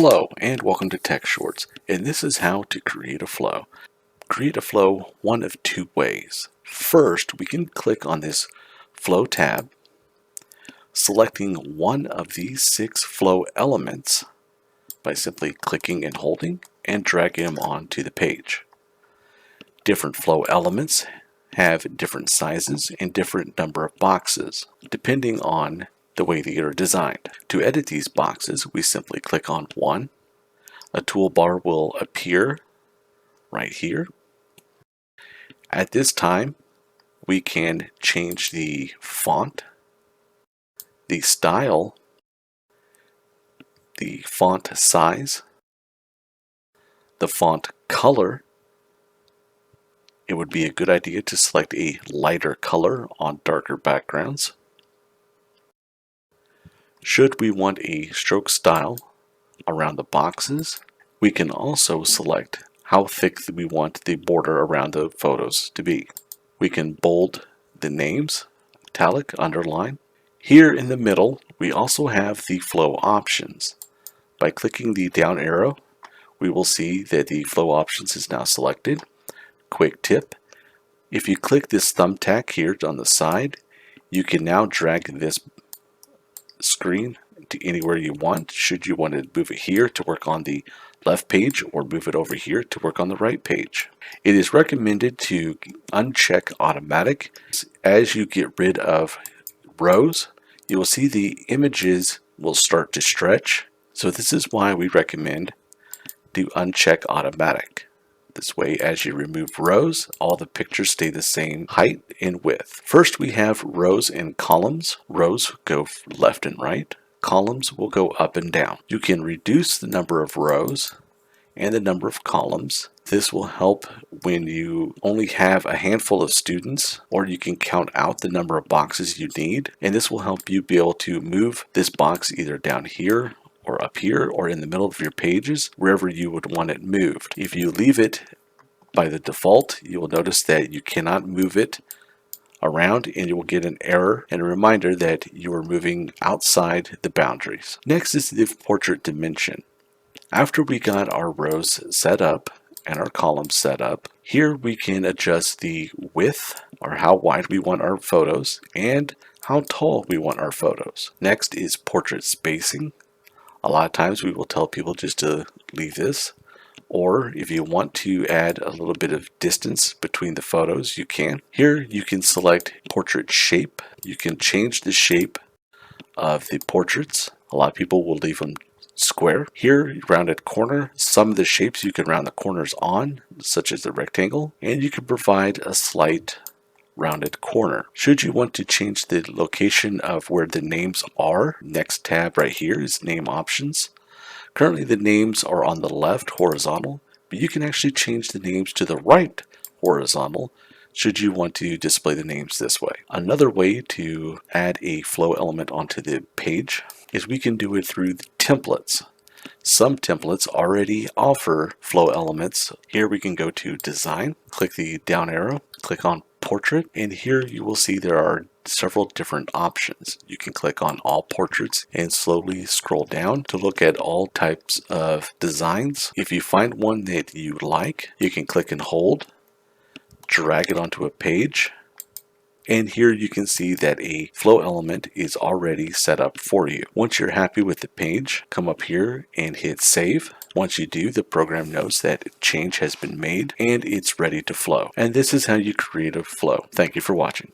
Hello and welcome to Tech Shorts, and this is how to create a flow. Create a flow one of two ways. First, we can click on this flow tab, selecting one of these 6 flow elements by simply clicking and holding and dragging them onto the page. Different flow elements have different sizes and different number of boxes, depending on the way they are designed. To edit these boxes, we simply click on one. A toolbar will appear right here. At this time, we can change the font, the style, the font size, the font color. It would be a good idea to select a lighter color on darker backgrounds. Should we want a stroke style around the boxes, we can also select how thick we want the border around the photos to be. We can bold the names, italic, underline. Here in the middle, we also have the flow options. By clicking the down arrow, we will see that the flow options is now selected. Quick tip, if you click this thumbtack here on the side, you can now drag this screen to anywhere you want. Should you want to move it here to work on the left page or move it over here to work on the right page. It is recommended to uncheck automatic. As you get rid of rows, you will see the images will start to stretch. So this is why we recommend to uncheck automatic. This way, as you remove rows, all the pictures stay the same height and width. First, we have rows and columns. Rows go left and right. Columns will go up and down. You can reduce the number of rows and the number of columns. This will help when you only have a handful of students, or you can count out the number of boxes you need. And this will help you be able to move this box either down here or up here or in the middle of your pages, wherever you would want it moved. If you leave it by the default, you will notice that you cannot move it around and you will get an error and a reminder that you are moving outside the boundaries. Next is the portrait dimension. After we got our rows set up and our columns set up, here we can adjust the width, or how wide we want our photos, and how tall we want our photos. Next is portrait spacing. A lot of times we will tell people just to leave this, or if you want to add a little bit of distance between the photos, you can. Here you can select portrait shape. You can change the shape of the portraits. A lot of people will leave them square. Here, rounded corner. Some of the shapes you can round the corners on, such as the rectangle, and you can provide a slight rounded corner. Should you want to change the location of where the names are, next tab right here is name options. Currently the names are on the left horizontal, but you can actually change the names to the right horizontal should you want to display the names this way. Another way to add a flow element onto the page is we can do it through the templates. Some templates already offer flow elements. Here we can go to design, click the down arrow, click on portrait, and here you will see there are several different options. You can click on all portraits and slowly scroll down to look at all types of designs. If you find one that you like, you can click and hold, drag it onto a page, and here you can see that a flow element is already set up for you. Once you're happy with the page, come up here and hit save. Once you do, the program knows that a change has been made and it's ready to flow. And this is how you create a flow. Thank you for watching.